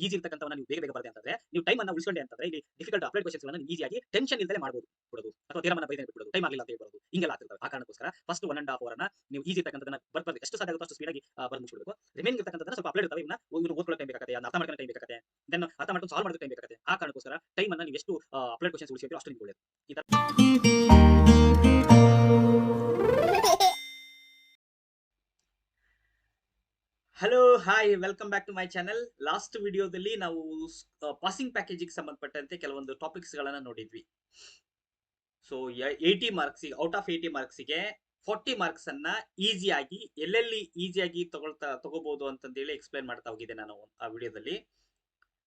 Easy ಇರ್ತಕ್ಕಂಥವನ್ನ ನೀವು ಬೇಗ ಬೇಗ ಬರದೆ ಅಂತಂದ್ರೆ ನೀವು ಟೈಮ್ ಅನ್ನ ಉಳಿಸ್ಕೊಂಡೆ ಅಂತಂದ್ರೆ ಇಲ್ಲಿ ಡಿಫಿಕಲ್ಟ್ ಅಪ್ಲೈಡ್ ಕ್ವೆಶ್ಚನ್ಸ್ ಗಳನ್ನ ಈಸಿಯಾಗಿ ಟೆನ್ಷನ್ ಇಲ್ಲದೆ ಮಾಡಬಹುದು ಬಿಡೋದು ಅಥವಾ ಥಿಯರಮ್ ಅನ್ನ ಬೈದೇ ಬಿಡೋದು ಟೈಮ್ ಆಗಿಲ್ಲ ಅಂತ ಹೇಳ್ಬೋದು ಹಿಂಗೆಲ್ಲ ಆಗ್ತಿರ್ತವೆ ಆ ಕಾರಣಕ್ಕೋಸ್ಕರ ಫಸ್ಟ್ 1.5 ಅವರ್ ನೀವು ಈಸಿ ಇರ್ತಕ್ಕಂಥದನ್ನ ಬರ್ಬಾರ್ದು ಎಷ್ಟು ಸಾಧ್ಯ ಆಗುತ್ತೋ ಅಷ್ಟು ಸ್ಪೀಡ್ ಆಗಿ ಬರ್ದು ಮುಗಿಸ್ಬಿಡಬೇಕು ರಿಮೈನಿಂಗ್ ಇರ್ತಕ್ಕಂಥದನ್ನ ಸ್ವಲ್ಪ ಅಪ್ಲೈಡ್ ಇರ್ತವೆ ಇವನ್ನ ಓದ್ಕೊಳ್ಳೋ ಟೈಮ್ ಬೇಕಾಗುತ್ತೆ ಅರ್ಥ ಮಾಡ್ಕೊಳ್ಳೋ ಟೈಮ್ ಬೇಕಾಗುತ್ತೆ ದೆನ್ ಅರ್ಥ ಮಾಡ್ಕೊಂಡು ಸಾಲ್ವ್ ಮಾಡೋದು ಟೈಮ್ ಬೇಕಾಗುತ್ತೆ ಆ ಕಾರಣಕ್ಕೋಸ್ಕರ ಟೈಮ್ ಅನ್ನ ನೀವು ಎಷ್ಟು ಅಪ್ಲೈಡ್ ಕ್ವೆಶ್ಚನ್ಸ್ ಉಳಿಸಿದ್ರೆ ಅಷ್ಟು ನಿಮ್ಗೆ ಒಳ್ಳೆಯದು ಈ ತರ hello hi welcome back to my channel last ವಿಡಿಯೋದಲ್ಲಿ ನಾವು ಪಾಸಿಂಗ್ ಪ್ಯಾಕೇಜಿಗೆ ಸಂಬಂಧಪಟ್ಟಂತೆ ಕೆಲವೊಂದು ಟಾಪಿಕ್ಸ್ ಗಳನ್ನ ನೋಡಿದ್ವಿ ಸೊ 80 ಮಾರ್ಕ್ಸ್ ಔಟ್ ಆಫ್ 80 ಮಾರ್ಕ್ಸ್ಗೆ 40 ಮಾರ್ಕ್ಸ್ ಅನ್ನ ಈಸಿಯಾಗಿ ಎಲ್ಲೆಲ್ಲಿ ಈಸಿಯಾಗಿ ತಗೋಬಹುದು ಅಂತಂದೇಳಿ ಎಕ್ಸ್ಪ್ಲೈನ್ ಮಾಡ್ತಾ ಹೋಗಿದ್ದೆ ನಾನು ಆ ವಿಡಿಯೋದಲ್ಲಿ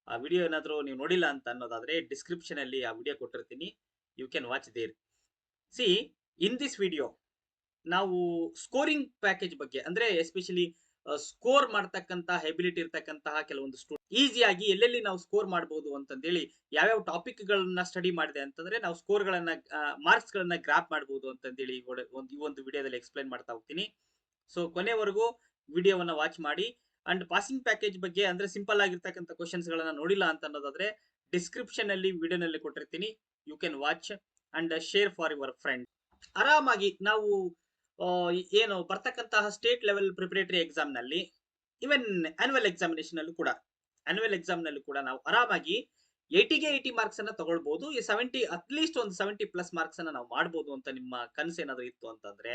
ಆ ವಿಡಿಯೋ ಏನಾದರೂ ನೀವು ನೋಡಿಲ್ಲ ಅಂತ ಅನ್ನೋದಾದ್ರೆ ಡಿಸ್ಕ್ರಿಪ್ಷನ್ ಅಲ್ಲಿ ಆ ವಿಡಿಯೋ ಕೊಟ್ಟಿರ್ತೀನಿ you can watch there see in this video ನಾವು ಸ್ಕೋರಿಂಗ್ ಪ್ಯಾಕೇಜ್ ಬಗ್ಗೆ ಅಂದ್ರೆ ಎಸ್ಪೆಷಲಿ ಸ್ಕೋರ್ ಮಾಡ್ತಕ್ಕಂತಹ ಎಬಿಲಿಟಿ ಇರ್ತಕ್ಕಂತಹ ಕೆಲವೊಂದು ಈಸಿಯಾಗಿ ಎಲ್ಲೆಲ್ಲಿ ನಾವು ಸ್ಕೋರ್ ಮಾಡಬಹುದು ಅಂತಂದೇಳಿ ಯಾವ್ಯಾವ ಟಾಪಿಕ್ ಗಳನ್ನ ಸ್ಟಡಿ ಮಾಡಿದೆ ಅಂತಂದ್ರೆ ನಾವು ಸ್ಕೋರ್ ಗಳನ್ನ ಮಾರ್ಕ್ಸ್ ಗಳನ್ನ ಗ್ರಾಪ್ ಮಾಡಬಹುದು ಅಂತಂದೇಳಿ ಈ ಒಂದು ವಿಡಿಯೋದಲ್ಲಿ ಎಕ್ಸ್ಪ್ಲೈನ್ ಮಾಡ್ತಾ ಹೋಗ್ತೀನಿ ಸೊ ಕೊನೆವರೆಗೂ ವಿಡಿಯೋವನ್ನ ವಾಚ್ ಮಾಡಿ ಅಂಡ್ ಪಾಸಿಂಗ್ ಪ್ಯಾಕೇಜ್ ಬಗ್ಗೆ ಅಂದ್ರೆ ಸಿಂಪಲ್ ಆಗಿರ್ತಕ್ಕಂಥ ಕ್ವಶನ್ಸ್ ಗಳನ್ನ ನೋಡಿಲ್ಲ ಅಂತ ಅನ್ನೋದಾದ್ರೆ ಡಿಸ್ಕ್ರಿಪ್ಷನ್ ಅಲ್ಲಿ ವಿಡಿಯೋನಲ್ಲಿ ಕೊಟ್ಟಿರ್ತೀನಿ you can watch and share for your friend ಆರಾಮಾಗಿ ನಾವು ಏನು ಬರ್ತಕ್ಕಂತಹ ಸ್ಟೇಟ್ ಲೆವೆಲ್ ಪ್ರಿಪರೇಟರಿ ಎಕ್ಸಾಮ್ ನಲ್ಲಿ ಇವನ್ ಆನ್ಯುವಲ್ ಎಕ್ಸಾಮಿನೇಷನ್ ನಲ್ಲೂ ಕೂಡ ನಾವು ಆರಾಮಾಗಿ 80 ಮಾರ್ಕ್ಸ್ ಅನ್ನ ತಗೊಳ್ಬಹುದು 70 ಅಟ್ಲೀಸ್ಟ್ ಒಂದು 70 ಪ್ಲಸ್ ಮಾರ್ಕ್ಸ್ ಅನ್ನ ನಾವು ಮಾಡಬಹುದು ಅಂತ ನಿಮ್ಮ ಕನಸು ಏನಾದ್ರು ಇತ್ತು ಅಂತಂದ್ರೆ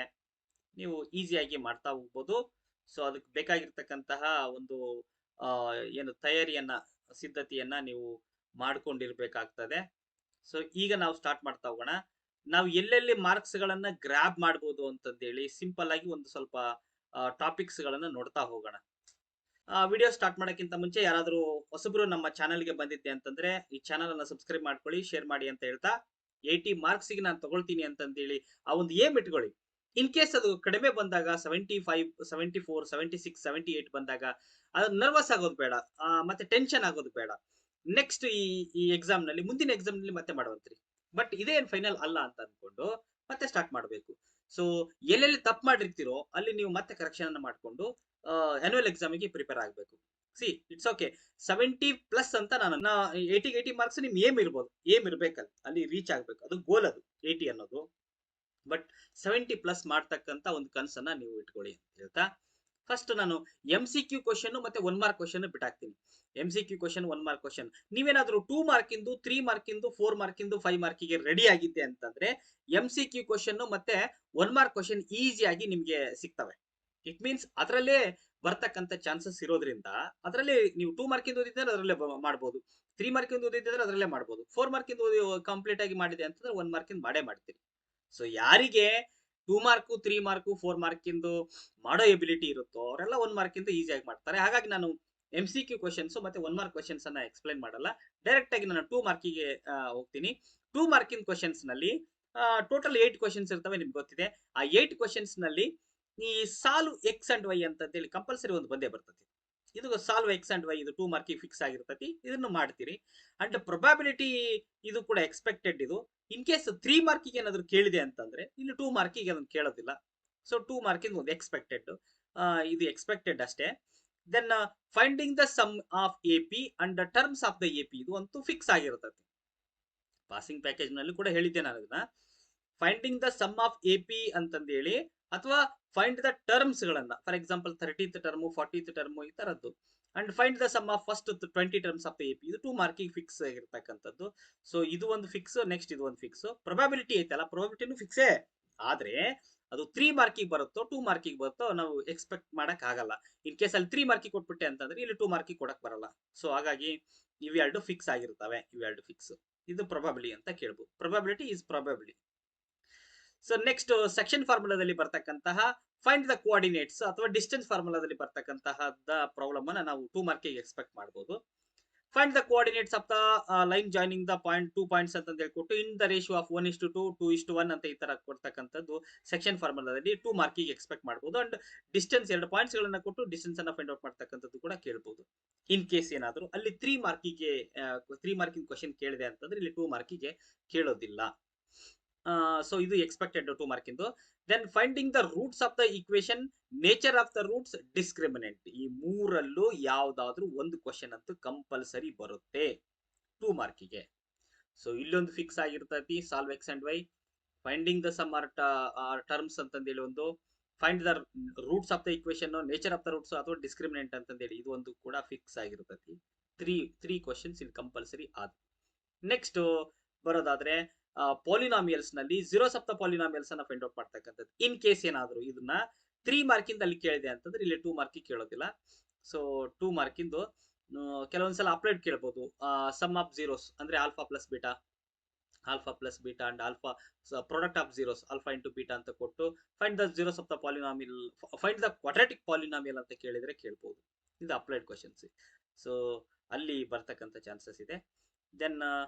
ನೀವು ಈಸಿಯಾಗಿ ಮಾಡ್ತಾ ಹೋಗ್ಬೋದು ಸೊ ಅದಕ್ಕೆ ಬೇಕಾಗಿರ್ತಕ್ಕಂತಹ ಒಂದು ಏನು ತಯಾರಿಯನ್ನ ಸಿದ್ಧತೆಯನ್ನ ನೀವು ಮಾಡ್ಕೊಂಡಿರ್ಬೇಕಾಗ್ತದೆ ಸೊ ಈಗ ನಾವು ಸ್ಟಾರ್ಟ್ ಮಾಡ್ತಾ ಹೋಗೋಣ ನಾವು ಎಲ್ಲೆಲ್ಲಿ ಮಾರ್ಕ್ಸ್ ಗಳನ್ನ ಗ್ರಾಬ್ ಮಾಡಬಹುದು ಅಂತಂದೇಳಿ ಸಿಂಪಲ್ ಆಗಿ ಒಂದು ಸ್ವಲ್ಪ ಟಾಪಿಕ್ಸ್ ಗಳನ್ನ ನೋಡ್ತಾ ಹೋಗೋಣ ವಿಡಿಯೋ ಸ್ಟಾರ್ಟ್ ಮಾಡೋಕ್ಕಿಂತ ಮುಂಚೆ ಯಾರಾದರೂ ಹೊಸಬ್ರು ನಮ್ಮ ಚಾನಲ್ಗೆ ಬಂದಿದ್ದೆ ಅಂತಂದ್ರೆ ಈ ಚಾನಲ್ ಅನ್ನ ಸಬ್ಸ್ಕ್ರೈಬ್ ಮಾಡ್ಕೊಳ್ಳಿ ಶೇರ್ ಮಾಡಿ ಅಂತ ಹೇಳ್ತಾ 80 ಮಾರ್ಕ್ಸ್ ಗೆ ನಾನು ತಗೊಳ್ತೀನಿ ಅಂತಂದೇಳಿ ಆ ಒಂದು ಏಮ್ ಇಟ್ಕೊಳ್ಳಿ ಇನ್ ಕೇಸ್ ಅದು ಕಡಿಮೆ ಬಂದಾಗ 75 74 76 78 ಬಂದಾಗ ಅದು ನರ್ವಸ್ ಆಗೋದು ಬೇಡ ಮತ್ತೆ ಟೆನ್ಷನ್ ಆಗೋದು ಬೇಡ ನೆಕ್ಸ್ಟ್ ಈ ಎಕ್ಸಾಮ್ ನಲ್ಲಿ ಮುಂದಿನ ಎಕ್ಸಾಮ್ ನಲ್ಲಿ ಮತ್ತೆ ಮಾಡುವಂತ್ರಿ ಬಟ್ ಇದೇನ್ ಫೈನಲ್ ಅಲ್ಲ ಅಂತ ಅನ್ಕೊಂಡು ಮತ್ತೆ ಸ್ಟಾರ್ಟ್ ಮಾಡಬೇಕು ಸೊ ಎಲ್ಲೆಲ್ಲಿ ತಪ್ಪು ಮಾಡಿರ್ತೀರೋ ಅಲ್ಲಿ ನೀವು ಮತ್ತೆ ಕರೆಕ್ಷನ್ ಅನ್ನ ಮಾಡ್ಕೊಂಡು ಆನ್ಯುವಲ್ ಎಕ್ಸಾಮಿಗೆ ಪ್ರಿಪೇರ್ ಆಗಬೇಕು ಸಿ ಇಟ್ಸ್ ಓಕೆ 70 ಪ್ಲಸ್ ಅಂತ ನಾನು 80 ಮಾರ್ಕ್ಸ್ ನಿಮ್ ಏಮ್ ಇರ್ಬೋದು ಏಮ್ ಇರ್ಬೇಕಲ್ಲ ಅಲ್ಲಿ ರೀಚ್ ಆಗ್ಬೇಕು ಅದು ಗೋಲ್ ಅದು 80 ಅನ್ನೋದು ಬಟ್ 70 ಪ್ಲಸ್ ಮಾಡ್ತಕ್ಕಂತ ಒಂದು ಕನಸನ್ನ ನೀವು ಇಟ್ಕೊಳ್ಳಿ ಅಂತ ಹೇಳ್ತಾ ಫಸ್ಟ್ ನಾನು MCQ ಕ್ವಶನ್ ಮತ್ತೆ 1 ಮಾರ್ಕ್ ಕ್ವಶನ್ ಬಿಟ್ಟಾಕ್ತೀನಿ MCQ ಕ್ವಶನ್ 1 ಮಾರ್ಕ್ ಕ್ವಶನ್ ನೀವೇನಾದ್ರೂ 2 ಮಾರ್ಕ್ ಇಂದು 3 ಮಾರ್ಕ್ ಇಂದು 4 ಮಾರ್ಕ್ ಇಂದು 5 ಮಾರ್ಕಿಗೆ ರೆಡಿ ಆಗಿದ್ದೆ ಅಂತಂದ್ರೆ MCQ ಕ್ವಶನ್ ಮತ್ತೆ 1 ಮಾರ್ಕ್ ಕ್ವಶನ್ ಈಸಿಯಾಗಿ ನಿಮ್ಗೆ ಸಿಗ್ತವೆ ಇಟ್ ಮೀನ್ಸ್ ಅದರಲ್ಲೇ ಬರ್ತಕ್ಕಂಥ ಚಾನ್ಸಸ್ ಇರೋದ್ರಿಂದ ಅದರಲ್ಲಿ ನೀವು 2 ಮಾರ್ಕ್ ಇಂದ ಓದಿದ್ರೆ ಅದರಲ್ಲೇ ಮಾಡಬಹುದು 3 ಮಾರ್ಕ್ ಇಂದ ಓದಿದ್ರೆ ಅದರಲ್ಲೇ ಮಾಡಬಹುದು 4 ಮಾರ್ಕ್ ಇಂದ ಕಂಪ್ಲೀಟ್ ಆಗಿ ಮಾಡಿದೆ ಅಂತಂದ್ರೆ 1 ಮಾರ್ಕ್ ಇಂದ ಮಾಡ್ತೀರಿ ಸೊ ಯಾರಿಗೆ 2 ಮಾರ್ಕ್ 3 ಮಾರ್ಕ್ 4 ಮಾರ್ಕ್ ಇಂದು ಮಾಡೋ ಎಬಿಲಿಟಿ ಇರುತ್ತೋ ಅವರೆಲ್ಲ 1 ಮಾರ್ಕ್ ಇಂದ ಈಸಿಯಾಗಿ ಮಾಡ್ತಾರೆ ಹಾಗಾಗಿ ನಾನು MCQ ಕ್ವಶನ್ಸ್ ಮತ್ತೆ 1 ಮಾರ್ಕ್ ಕ್ವಶನ್ಸ್ ಅನ್ನ ಎಕ್ಸ್ಪ್ಲೈನ್ ಮಾಡಲ್ಲ ಡೈರೆಕ್ಟ್ ಆಗಿ ನಾನು 2 ಮಾರ್ಕಿಗೆ ಹೋಗ್ತೀನಿ 2 ಮಾರ್ಕಿನ ಕ್ವಶನ್ಸ್ ನಲ್ಲಿ ಟೋಟಲ್ 8 ಕ್ವಶನ್ಸ್ ಇರ್ತವೆ ನಿಮ್ಗೆ ಗೊತ್ತಿದೆ ಆ 8 ಕ್ವಶನ್ಸ್ ನಲ್ಲಿ ಈ ಸಾಲ್ವ್ ಎಕ್ಸ್ ಅಂಡ್ ವೈ ಅಂತ ಹೇಳಿ ಕಂಪಲ್ಸರಿ ಒಂದು ಬಂದೇ ಬರ್ತದೆ ಇದು ಸಾಲ್ವ್ ಎಕ್ಸ್ ಅಂಡ್ ವೈ ಇದು 2 ಮಾರ್ಕಿಗೆ ಫಿಕ್ಸ್ ಆಗಿರ್ತತಿ ಇದನ್ನು ಮಾಡ್ತೀರಿ ಅಂಡ್ ಪ್ರೊಬಾಬಿಲಿಟಿ ಇದು ಕೂಡ ಎಕ್ಸ್ಪೆಕ್ಟೆಡ್ ಇದು ಇನ್ ಕೇಸ್ 3 ಮಾರ್ಕಿಗೆ ಏನಾದ್ರು ಕೇಳಿದೆ ಅಂತಂದ್ರೆ ಇಲ್ಲಿ 2 ಮಾರ್ಕಿಗೆ ಅದನ್ನು ಕೇಳೋದಿಲ್ಲ ಸೊ 2 ಮಾರ್ಕಿಂಗ್ ಒಂದು ಎಕ್ಸ್ಪೆಕ್ಟೆಡ್ ಇದು ಎಕ್ಸ್ಪೆಕ್ಟೆಡ್ ಅಷ್ಟೇ then finding the sum of AP and the terms of the AP ಇದು ಅಂತೂ ಫಿಕ್ಸ್ ಆಗಿರ್ತದೆ ಪಾಸಿಂಗ್ ಪ್ಯಾಕೇಜ್ ನಲ್ಲಿ ಕೂಡ ಹೇಳಿದ್ದೆ ನಾನು ಅದನ್ನ finding the sum of AP ಅಂತಂದೇಳಿ ಅಥವಾ ಫೈಂಡ್ ದ ಟರ್ಮ್ಸ್ ಗಳನ್ನ for example 30th term 40th term ಈ ತರದ್ದು and find the sum of first 20 terms of AP ಇದು 2 ಮಾರ್ಕಿಗೆ ಫಿಕ್ಸ್ ಆಗಿರ್ತಕ್ಕಂಥದ್ದು ಸೊ ಇದು ಒಂದು ಫಿಕ್ಸ್ ನೆಕ್ಸ್ಟ್ ಇದು ಒಂದು ಫಿಕ್ಸ್ ಪ್ರೊಬಾಬಿಲಿಟಿ ಐತಲ್ಲ ಪ್ರೊಬಾಬಿಲಿಟಿನೂ ಫಿಕ್ಸೇ ಆದ್ರೆ ಅದು 3 ಮಾರ್ಕಿಗೆ ಬರುತ್ತೋ 2 ಮಾರ್ಕಿಗೆ ಬರುತ್ತೋ ನಾವು ಎಕ್ಸ್ಪೆಕ್ಟ್ ಮಾಡಕ್ ಆಗಲ್ಲ ಇನ್ ಕೇಸ್ ಅಲ್ಲಿ 3 ಮಾರ್ಕಿಗೆ ಕೊಟ್ಬಿಟ್ಟೆ ಅಂತಂದ್ರೆ ಇಲ್ಲಿ 2 ಮಾರ್ಕಿಗೆ ಕೊಡಕ್ ಬರಲ್ಲ ಸೊ ಹಾಗಾಗಿ ಇವೆರಡು ಫಿಕ್ಸ್ ಆಗಿರ್ತವೆ ಇವೆರಡು ಫಿಕ್ಸ್ ಇದು ಪ್ರೊಬಾಬಿಲಿಟಿ ಅಂತ ಕೇಳಬಹುದು probability is probability so next section ಫಾರ್ಮುಲಾದಲ್ಲಿ ಬರ್ತಕ್ಕಂತಹ ಫೈಂಡ್ ದ ಕೋಆರ್ಡಿನೇಟ್ಸ್ ಅಥವಾ ಡಿಸ್ಟೆನ್ಸ್ ಫಾರ್ಮುಲಾದಲ್ಲಿ ಬರ್ತಕ್ಕಂತಹ ಪ್ರಾಬ್ಲಮ್ ಅನ್ನ ನಾವು 2 ಮಾರ್ಕಿಗೆ ಎಕ್ಸ್ಪೆಕ್ಟ್ ಮಾಡಬಹುದು find the coordinates of the line joining the point 2 points ಅಂತ ಹೇಳ್ಕೊಟ್ಟು ಇನ್ ದ ರೇಷಿಯೋ ಆಫ್ 1:2 2:1 ಅಂತ ಈ ತರ ಕೊಡ್ತಕ್ಕಂಥದ್ದು ಸೆಕ್ಷನ್ ಫಾರ್ಮುಲಾದಲ್ಲಿ 2 ಮಾರ್ಕಿಗೆ ಎಕ್ಸ್ಪೆಕ್ಟ್ ಮಾಡಬಹುದು ಅಂಡ್ ಡಿಸ್ಟೆನ್ಸ್ 2 ಪಾಯಿಂಟ್ಸ್ ಗಳನ್ನ ಕೊಟ್ಟು ಡಿಸ್ಟೆನ್ಸ್ ಅನ್ನ ಫೈಂಡ್ ಔಟ್ ಮಾಡ್ತಕ್ಕಂಥದ್ದು ಕೂಡ ಕೇಳಬಹುದು ಇನ್ ಕೇಸ್ ಏನಾದರೂ ಅಲ್ಲಿ 3 ಮಾರ್ಕಿಗೆ 3 ಮಾರ್ಕಿಂಗ್ ಕ್ವಶನ್ ಕೇಳಿದೆ ಅಂತಂದ್ರೆ ಇಲ್ಲಿ 2 ಮಾರ್ಕಿಗೆ ಕೇಳೋದಿಲ್ಲ ಸೊ ಇದು ಎಕ್ಸ್ಪೆಕ್ಟೆಡ್ 2 ಮಾರ್ಕಿಂದು. Then finding the roots of the equation, nature of the roots, discriminant. ಈ ಮೂರಲ್ಲೂ ಯಾವ್ದಾದ್ರೂ ಒಂದು ಕ್ವಶನ್ ಅಂತೂ ಕಂಪಲ್ಸರಿ ಬರುತ್ತೆ 2 ಮಾರ್ಕಿಗೆ. ಸೊ ಇಲ್ಲೊಂದು ಫಿಕ್ಸ್ ಆಗಿರ್ತೈತಿ, solve x and y, finding the sum or terms ಅಂತಂದೇಳಿ ಒಂದು, find the roots of the equation, nature of the roots ಅಥವಾ ಡಿಸ್ಕ್ರಿಮಿನೆಂಟ್ ಅಂತಂದೇಳಿ ಇದು ಒಂದು ಕೂಡ ಫಿಕ್ಸ್ ಆಗಿರ್ತೈತಿ. ತ್ರೀ ಕ್ವಶನ್ಸ್ ಇಲ್ಲಿ ಕಂಪಲ್ಸರಿ ಆದ. ನೆಕ್ಸ್ಟ್ ಬರೋದಾದ್ರೆ ಪಾಲಿನಾಮಿಯಲ್ಸ್ ನಲ್ಲಿ ಜೀರೋಸ್ ಆಫ್ ದ ಪಾಲಿನಾಮಿಯಲ್ಸ್ ಅನ್ನ ಫೈಂಡ್ ಔಟ್ ಮಾಡ್ತಕ್ಕಂಥದ್ದು. ಇನ್ ಕೇಸ್ ಏನಾದ್ರು ಇದನ್ನ 3 ಮಾರ್ಕಿಂದ ಅಲ್ಲಿ ಕೇಳಿದೆ ಅಂತಂದ್ರೆ ಇಲ್ಲಿ 2 ಮಾರ್ಕಿಗೆ ಕೇಳೋದಿಲ್ಲ. ಸೊ 2 ಮಾರ್ಕಿಂದು ಕೆಲವೊಂದ್ಸಲ ಅಪ್ಲೈಡ್ ಕೇಳ್ಬೋದು. ಸಮ್ ಆಫ್ ಜೀರೋಸ್ ಅಂದ್ರೆ alpha plus beta and alpha product of zeros alpha into beta ಅಂತ ಕೊಟ್ಟು find the zeros of the polynomial, find the quadratic polynomial ಅಂತ ಕೇಳಿದ್ರೆ ಕೇಳ್ಬೋದು. ಇದು ಅಪ್ಲೈಡ್ ಕ್ವಶನ್ಸ್. ಸೊ ಅಲ್ಲಿ ಬರ್ತಕ್ಕಂಥ ಚಾನ್ಸಸ್ ಇದೆ. Then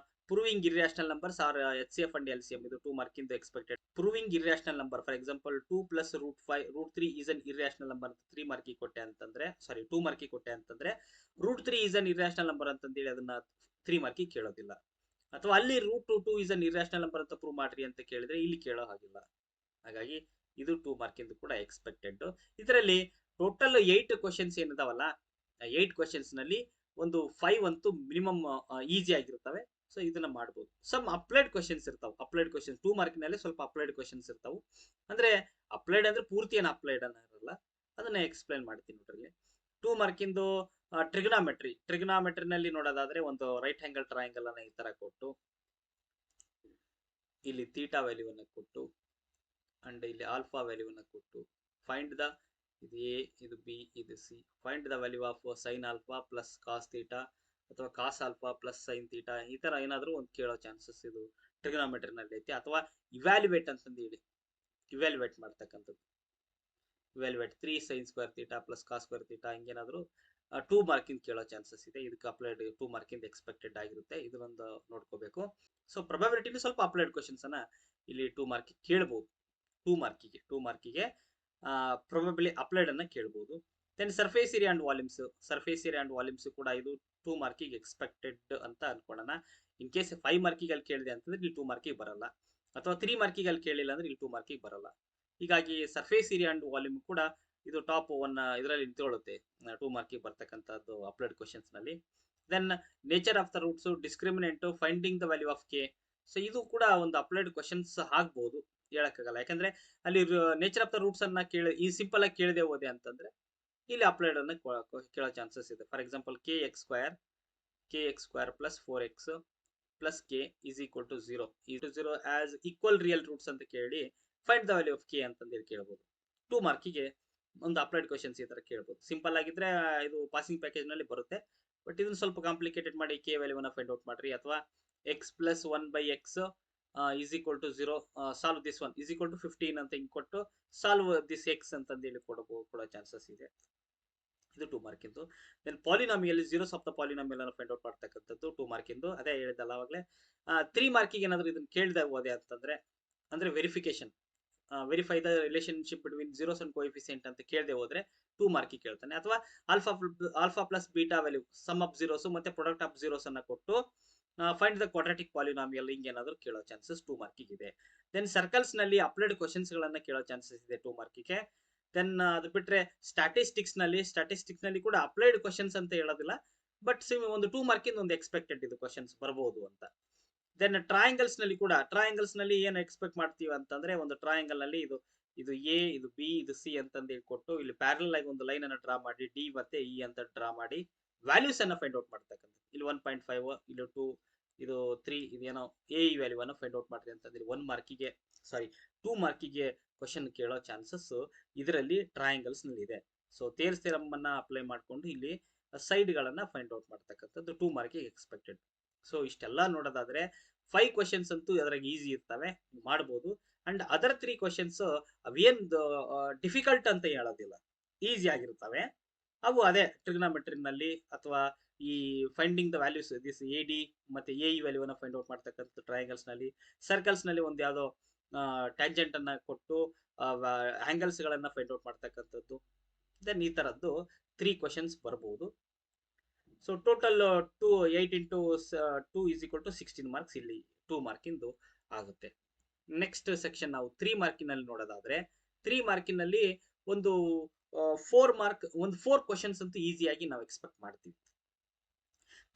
proving irrational numbers or HCF and LCM, ಇದು 2 ಮಾರ್ಕಿಂದ expected. Proving irrational number, for example 2 + √3 is an irrational number ಅಂತ 3 ಮಾರ್ಕಿಗೆ ಕೊಟ್ಟೆ ಅಂತಂದ್ರೆ, ಸಾರಿ 2 ಮಾರ್ಕಿಗೆ ಕೊಟ್ಟೆ ಅಂತಂದ್ರೆ √3 ಈಸ್ ಅನ್ ಇರ್ಯಾಷನಲ್ ನಂಬರ್ ಅಂತಂದೇಳಿ ಅದನ್ನ 3 ಮಾರ್ಕಿಗೆ ಕೇಳೋದಿಲ್ಲ. ಅಥವಾ ಅಲ್ಲಿ √2 ಈಸ್ ಅನ್ ಇರ್ಯಾಷನಲ್ ನಂಬರ್ ಅಂತ ಪ್ರೂವ್ ಮಾಡ್ರಿ ಅಂತ ಕೇಳಿದ್ರೆ ಇಲ್ಲಿ ಕೇಳೋ ಹಾಗಿಲ್ಲ. ಹಾಗಾಗಿ ಇದು 2 ಮಾರ್ಕಿಂದ ಕೂಡ ಎಕ್ಸ್ಪೆಕ್ಟೆಡ್. ಇದರಲ್ಲಿ ಟೋಟಲ್ 8 ಕ್ವಶನ್ಸ್ ಏನಿದಾವಲ್ಲ, 8 ಕ್ವಶನ್ಸ್ ನಲ್ಲಿ ಒಂದು 5 ಅಂತೂ ಮಿನಿಮಮ್ ಈಸಿ ಆಗಿರ್ತವೆ. ಸೊ ಇದನ್ನ ಮಾಡ್ಬೋದು. ಸಮ್ ಅಪ್ಲೈಡ್ ಕ್ವಶನ್ಸ್ ಇರ್ತಾವೆ. ಅಪ್ಲೈಡ್ ಕ್ವಶನ್ಸ್ 2 ಮಾರ್ಕಿನಲ್ಲಿ ಸ್ವಲ್ಪ ಅಪ್ಲೈಡ್ ಕ್ವಶನ್ಸ್ ಇರ್ತಾವೆ. ಅಂದ್ರೆ ಅಪ್ಲೈಡ್ ಅಂದ್ರೆ ಪೂರ್ತಿ ಏನು ಅಪ್ಲೈಡ್ ಅನ್ನ ಇರಲ್ಲ, ಅದನ್ನ ಎಕ್ಸ್ಪ್ಲೈನ್ ಮಾಡ್ತೀನಿ ನೋಡ್ರಿ. 2 ಮಾರ್ಕಿಂದು ಟ್ರಿಗ್ನಾಮೆಟ್ರಿನಲ್ಲಿ ನೋಡೋದಾದ್ರೆ ಒಂದು ರೈಟ್ ಆಂಗಲ್ ಟ್ರಯಾಂಗಲ್ ಅನ್ನ ಈ ತರ ಕೊಟ್ಟು, ಇಲ್ಲಿ ಥೀಟಾ ವ್ಯಾಲ್ಯೂವನ್ನು ಕೊಟ್ಟು ಅಂಡ್ ಇಲ್ಲಿ ಆಲ್ಫಾ ವ್ಯಾಲ್ಯೂವನ್ನು ಕೊಟ್ಟು, ಫೈಂಡ್ ದ, ಇದು ಎ, ಇದು ಬಿ, ಇದು C, find the value of sine alpha plus cos theta ಅಥವಾ cos alpha plus sine theta, ಈ ತರ ಏನಾದರೂ ಒಂದು ಕೇಳೋ ಚಾನ್ಸಸ್ ಇದು ಟ್ರಿಗ್ನಾಮೆಟ್ರಿನಲ್ಲಿ ಐತಿ. ಅಥವಾ ಇವ್ಯಾಲ್ಯುವೇಟ್ ಅಂತಂದು ಹೇಳಿ ಇವ್ಯಾಲ್ಯುವೇಟ್ ಮಾಡ್ತಕ್ಕಂಥದ್ದು, evaluate 3 sin square theta plus cos square theta, ಹಿಂಗೇನಾದರೂ 2 ಮಾರ್ಕಿಂಗ್ ಕೇಳೋ ಚಾನ್ಸಸ್ ಇದೆ. ಇದಕ್ಕೆ ಅಪ್ಲೈಡ್ 2 ಮಾರ್ಕಿಂದ ಎಕ್ಸ್ಪೆಕ್ಟೆಡ್ ಆಗಿರುತ್ತೆ. ಇದನ್ನೊಂದು ನೋಡ್ಕೋಬೇಕು. ಸೊ ಪ್ರೊಬಬಿಲಿಟಿಲಿ ಸ್ವಲ್ಪ ಅಪ್ಲೈಡ್ ಕ್ವಶನ್ಸ್ ಅನ್ನ ಇಲ್ಲಿ 2 ಮಾರ್ಕಿಗೆ ಕೇಳಬಹುದು. 2 ಮಾರ್ಕಿಗೆ ಪ್ರೊಬಬಿಲಿ ಅಪ್ಲೈಡ್ ಅನ್ನ ಕೇಳಬಹುದು. Then surface area and volumes ಕೂಡ ಇದು 2 ಮಾರ್ಕಿಗೆ ಎಕ್ಸ್ಪೆಕ್ಟೆಡ್ ಅಂತ ಅನ್ಕೊಳ್ಳೋಣ. ಇನ್ ಕೇಸ್ 5 ಮಾರ್ಕಿಗೆ ಅಲ್ಲಿ ಕೇಳಿದೆ ಅಂತಂದ್ರೆ ಇಲ್ಲಿ 2 ಮಾರ್ಕಿಗೆ ಬರಲ್ಲ, ಅಥವಾ 3 ಮಾರ್ಕಿಗೆ ಅಲ್ಲಿ ಕೇಳಿಲ್ಲ ಅಂದ್ರೆ ಇಲ್ಲಿ 2 ಮಾರ್ಕಿಗೆ ಬರಲ್ಲ. ಹೀಗಾಗಿ ಸರ್ಫೇಸ್ ಏರಿಯಾ ಅಂಡ್ ವಾಲ್ಯೂಮ್ ಕೂಡ ಇದು ಟಾಪ್ 1 ಇದರಲ್ಲಿ ನಿಂತ್ಕೊಳ್ಳುತ್ತೆ 2 ಮಾರ್ಕಿಗೆ ಬರ್ತಕ್ಕಂಥದ್ದು ಅಪ್ಲೈಡ್ ಕ್ವಶನ್ಸ್ ನಲ್ಲಿ. Then nature of the roots, discriminant, finding the value of K. So ಇದು ಕೂಡ ಒಂದು ಅಪ್ಲೈಡ್ ಕ್ವಶನ್ಸ್ ಆಗ್ಬಹುದು, ಹೇಳಕ್ಕಾಗಲ್ಲ. ಯಾಕಂದ್ರೆ ಅಲ್ಲಿ ನೇಚರ್ ಆಫ್ ದ ರೂಟ್ಸ್ ಅನ್ನ ಈ ಸಿಂಪಲ್ ಆಗಿ ಕೇಳದೆ ಹೋದೆ ಅಂತಂದ್ರೆ ಇಲ್ಲಿ ಅಪ್ಲೈಡ್ ಅನ್ನ ಕೇಳೋ ಚಾನ್ಸಸ್ ಇದೆ. For example kx square plus 4x plus k is equal to 0 as equal real roots ಅಂತ ಕೇಳಿ find the value of K ಅಂತಂದೇಳಿ ಕೇಳಬಹುದು. 2 ಮಾರ್ಕಿಗೆ ಒಂದು ಅಪ್ಲೈಡ್ ಕ್ವಶನ್ಸ್ ಈ ತರ ಕೇಳಬಹುದು. ಸಿಂಪಲ್ ಆಗಿದ್ರೆ ಇದು ಪಾಸಿಂಗ್ ಪ್ಯಾಕೇಜ್ ನಲ್ಲಿ ಬರುತ್ತೆ. ಬಟ್ ಇದನ್ನ ಸ್ವಲ್ಪ ಕಾಂಪ್ಲಿಕೇಟೆಡ್ ಮಾಡಿ ಕೆ ವ್ಯಾಲ್ಯೂನ ಫೈಂಡ್ ಔಟ್ ಮಾಡ್ರಿ, ಅಥವಾ x + 1/x is equal to 0, solve this one is equal to 15 ಅಂತ ಹಿಂಗ್ ಕೊಟ್ಟು ಸಾಲ್ವ್ ದಿಸ್ x ಅಂತಂದೇಳಿ ಕೊಡೋ ಚಾನ್ಸಸ್ ಇದೆ. ಇದು 2 ಮಾರ್ಕಿಂದು. Then polynomial, zeros of the polynomial ಅನ್ನು ಫೈಂಡ್ ಔಟ್ ಮಾಡ್ತಕ್ಕಂಥದ್ದು 2 ಮಾರ್ಕಿಂದು. ಅದೇ ಹೇಳಿದಲ್ಲ ಅವಾಗಲೇ. 3 ಮಾರ್ಕಿಗೆ ಏನಾದ್ರು ಇದನ್ನ ಕೇಳಿದಾಗ ಹೋದೆ ಅಂತಂದ್ರೆ, ಅಂದ್ರೆ verify the relationship between zeros and coefficient ಅಂತ ಕೇಳದೆ ಹೋದ್ರೆ 2 ಮಾರ್ಕಿಗೆ ಕೇಳ್ತಾನೆ. ಅಥವಾ alpha plus beta value, sum of zeros ಮತ್ತೆ ಪ್ರಾಡಕ್ಟ್ ಆಫ್ ಜೀರೋಸ್ ಅನ್ನ ಕೊಟ್ಟು ಫೈಂಡ್ ದ ಕ್ವಾಡ್ರಾಟಿಕ್ ಪಾಲಿನಾಮಿಯಲ್, ಹಿಂಗೆ ಏನಾದ್ರು ಕೇಳೋ ಚಾನ್ಸಸ್ 2 ಮಾರ್ಕಿಗೆ ಇದೆ. ದೆನ್ ಸರ್ಕಲ್ಸ್ ನಲ್ಲಿ ಅಪ್ಲೈಡ್ ಕ್ವಶನ್ಸ್ ಗಳನ್ನ ಕೇಳೋ ಚಾನ್ಸಸ್ ಇದೆ 2 ಮಾರ್ಕಿಗೆ. ದೆನ್ ಅದು ಬಿಟ್ರೆ ಸ್ಟಾಟಿಸ್ಟಿಕ್ಸ್ ನಲ್ಲಿ ಕೂಡ ಅಪ್ಲೈಡ್ ಕ್ವಶನ್ಸ್ ಅಂತ ಹೇಳೋದಿಲ್ಲ, ಬಟ್ ಒಂದು 2 ಮಾರ್ಕಿಂದ ಒಂದು ಎಕ್ಸ್ಪೆಕ್ಟೆಡ್ ಇದು ಕ್ವಶನ್ಸ್ ಬರಬಹುದು ಅಂತ. ದೆನ್ ಟ್ರಯಾಂಗಲ್ಸ್ ನಲ್ಲಿ ಏನು ಎಕ್ಸ್ಪೆಕ್ಟ್ ಮಾಡ್ತೀವಿ ಅಂತಂದ್ರೆ, ಒಂದು ಟ್ರಯಾಂಗಲ್ ನಲ್ಲಿ ಇದು ಎ, ಇದು ಬಿ, ಇದು ಸಿ ಅಂತಂದು ಕೊಟ್ಟು ಇಲ್ಲಿ ಪ್ಯಾರಲಲ್ ಆಗಿ ಒಂದು ಲೈನ್ ಅನ್ನು ಡ್ರಾ ಮಾಡಿ ಡಿ ಮತ್ತೆ ಇ ಅಂತ ಡ್ರಾ ಮಾಡಿ ವ್ಯಾಲ್ಯೂಸ್ ಅನ್ನ ಫೈಂಡ್ ಔಟ್ ಮಾಡ್ತಕ್ಕಂಥ. ಇಲ್ಲಿ 1.5, ಇಲ್ಲಿ 2, ಇದು 3, ಇದೇನೋ ಎ ವ್ಯಾಲ್ಯೂ ಅನ್ನು ಫೈಂಡ್ ಔಟ್ ಮಾಡ್ರಿ ಅಂತಂದ್ರೆ 2 ಮಾರ್ಕಿಗೆ ಕ್ವಶನ್ ಕೇಳೋ ಚಾನ್ಸಸ್ ಇದರಲ್ಲಿ ಟ್ರಯಾಂಗಲ್ಸ್ ನಲ್ಲಿ ಇದೆ. ಸೊ ಥೇರ್ಸ್ ಥಿಯರಮ್ ಅನ್ನ ಅಪ್ಲೈ ಮಾಡ್ಕೊಂಡು ಇಲ್ಲಿ ಸೈಡ್ ಗಳನ್ನ ಫೈಂಡ್ ಔಟ್ ಮಾಡ್ತಕ್ಕಂಥದ್ದು 2 ಮಾರ್ಕಿಗೆ ಎಕ್ಸ್ಪೆಕ್ಟೆಡ್. ಸೊ ಇಷ್ಟೆಲ್ಲ ನೋಡೋದಾದ್ರೆ 5 ಕ್ವಶನ್ಸ್ ಅಂತೂ ಅದ್ರಾಗ ಈಸಿ ಇರ್ತವೆ, ಮಾಡಬಹುದು. ಅಂಡ್ ಅದರ್ 3 ಕ್ವಶನ್ಸ್ ಅವೇನ್ ಡಿಫಿಕಲ್ಟ್ ಅಂತ ಹೇಳೋದಿಲ್ಲ, ಈಸಿ ಆಗಿರ್ತವೆ. ಅವು ಅದೇ ಟ್ರಿಗ್ನಾಮೆಟ್ರಿನಲ್ಲಿ ಅಥವಾ ಈ finding the values, this AD ಮತ್ತೆ AE ವ್ಯಾಲ್ಯೂನ ಫೈಂಡ್ ಔಟ್ ಮಾಡ್ತಕ್ಕಂಥ ಟ್ರಯಾಂಗಲ್ಸ್ ನಲ್ಲಿ. ಸರ್ಕಲ್ಸ್ ನಲ್ಲಿ ಒಂದು ಯಾವ್ದೋ ಟ್ಯಾಂಜೆಂಟ್ ಅನ್ನ ಕೊಟ್ಟು ಆಂಗಲ್ಸ್ ಗಳನ್ನ ಫೈಂಡ್ ಔಟ್ ಮಾಡ್ತಕ್ಕಂಥದ್ದು. ದೆನ್ ಈ ತರದ್ದು 3 ಕ್ವಶನ್ಸ್ ಬರಬಹುದು. ಸೊ ಟೋಟಲ್ 8 × 2 = 16 ಮಾರ್ಕ್ಸ್ ಇಲ್ಲಿ 2 ಮಾರ್ಕಿಂದು ಆಗುತ್ತೆ. ನೆಕ್ಸ್ಟ್ ಸೆಕ್ಷನ್ ನಾವು 3 ಮಾರ್ಕಿನಲ್ಲಿ ನೋಡೋದಾದ್ರೆ 3 ಮಾರ್ಕಿನಲ್ಲಿ ಒಂದು 4 ಮಾರ್ಕ್ ಒಂದು 4 ಕ್ವಶನ್ಸ್ ಅಂತೂ ಈಸಿಯಾಗಿ ನಾವು ಎಕ್ಸ್ಪೆಕ್ಟ್ ಮಾಡ್ತೀವಿ.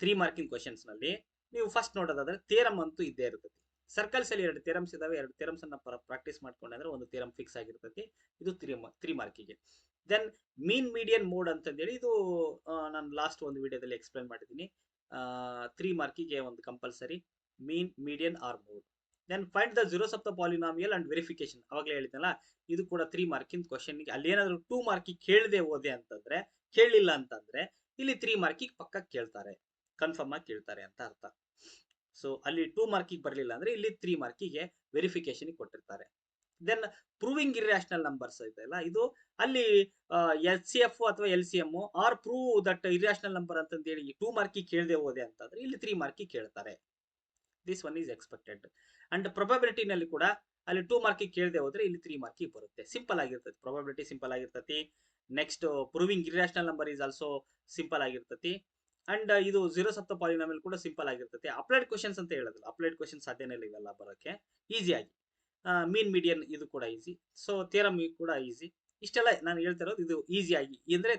3 ಮಾರ್ಕಿಂಗ್ ಕ್ವಶನ್ಸ್ ನಲ್ಲಿ ನೀವು ಫಸ್ಟ್ ನೋಡೋದಾದ್ರೆ ಥಿಯರಮ್ ಅಂತೂ ಇದ್ದೇ ಇರ್ತದೆ. ಸರ್ಕಲ್ಸ್ ಅಲ್ಲಿ 2 ಥಿಯರಮ್ಸ್ ಇದಾವೆ, 2 ಥಿಯರಮ್ಸ್ ಅನ್ನ ಪ್ರಾಕ್ಟೀಸ್ ಮಾಡ್ಕೊಂಡ್ರೆ ಒಂದು ಥಿಯರಮ್ ಫಿಕ್ಸ್ ಆಗಿರ್ತದೆ. ಇದು 3 ಮಾರ್ಕಿಗೆ. ದೆನ್ ಮೀನ್ ಮೀಡಿಯನ್ ಮೋಡ್ ಅಂತಂದೇಳಿ ಇದು ನಾನು ಲಾಸ್ಟ್ ಒಂದು ವಿಡಿಯೋದಲ್ಲಿ ಎಕ್ಸ್ಪ್ಲೈನ್ ಮಾಡಿದ್ದೀನಿ. 3 ಮಾರ್ಕಿಗೆ ಒಂದು compulsory mean median or mode. Then find the zeros of the polynomial and verification, ಅವಾಗಲೇ ಹೇಳಿದ್ನಲ್ಲ, ಇದು ಕೂಡ 3 ಮಾರ್ಕಿನ ಕ್ವಶನ್. ಅಲ್ಲಿ ಏನಾದ್ರು 2 ಮಾರ್ಕಿಗೆ ಕೇಳದೆ ಹೋದೆ ಅಂತಂದ್ರೆ, ಕೇಳಲಿಲ್ಲ ಅಂತಂದ್ರೆ ಇಲ್ಲಿ 3 ಮಾರ್ಕಿಗೆ ಪಕ್ಕ ಕೇಳ್ತಾರೆ, ಕನ್ಫರ್ಮ್ ಆಗಿ ಕೇಳ್ತಾರೆ ಅಂತ ಅರ್ಥ. ಸೊ ಅಲ್ಲಿ 2 ಮಾರ್ಕಿಗೆ ಬರಲಿಲ್ಲ ಅಂದ್ರೆ ಇಲ್ಲಿ 3 ಮಾರ್ಕಿಗೆ ವೆರಿಫಿಕೇಶನ್ ಕೊಟ್ಟಿರ್ತಾರೆ. ದೆನ್ ಪ್ರೂವಿಂಗ್ ಇರ್ಯಾಷನಲ್ ನಂಬರ್ಸ್ ಇದೆಲ್ಲ, ಇದು ಅಲ್ಲಿ HCF ಅಥವಾ LCM or prove that irrational number ಅಂತಂದು ಹೇಳಿ 2 ಮಾರ್ಕಿಗೆ ಕೇಳದೆ ಹೋದೆ ಅಂತಂದ್ರೆ ಇಲ್ಲಿ 3 ಮಾರ್ಕಿಗೆ ಕೇಳ್ತಾರೆ. This one is expected. And probability ನಲ್ಲಿ ಕೂಡ ಅಲ್ಲಿ 2 ಮಾರ್ಕಿಗೆ ಕೇಳದೆ ಹೋದ್ರೆ ಇಲ್ಲಿ 3 ಮಾರ್ಕಿಗೆ ಬರುತ್ತೆ. ಸಿಂಪಲ್ ಆಗಿರ್ತದೆ, ಪ್ರೊಬಬಿಲಿಟಿ ಸಿಂಪಲ್ ಆಗಿರ್ತತಿ. Next proving irrational number is also simple ಆಗಿರ್ತತಿ. ಅಂಡ್ ಇದು ಜೀರೋಸ್ ಆಫ್ ದ ಪಾಲಿನಾಮಿಯಲ್ ಕೂಡ ಸಿಂಪಲ್ ಆಗಿರ್ತದೆ. ಅಪ್ಲೈಡ್ ಕ್ವಶನ್ಸ್ ಅಂತ ಹೇಳೋದಿಲ್ಲ, ಅಪ್ಲೈಡ್ ಕ್ವಶನ್ಸ್ ಸಾಧ್ಯನೇ ಇಲ್ಲ ಇವೆಲ್ಲ ಬರೋಕ್ಕೆ ಈಸಿಯಾಗಿ. ಮೀನ್ ಮೀಡಿಯನ್ ಇದು ಕೂಡ ಈಸಿ. ಸೊ ಥಿಯರಮ್ ಕೂಡ ಈಸಿ. ಇಷ್ಟೆಲ್ಲ ನಾನು ಹೇಳ್ತಿರೋದು ಇದು ಈಸಿಯಾಗಿ ಅಂದ್ರೆ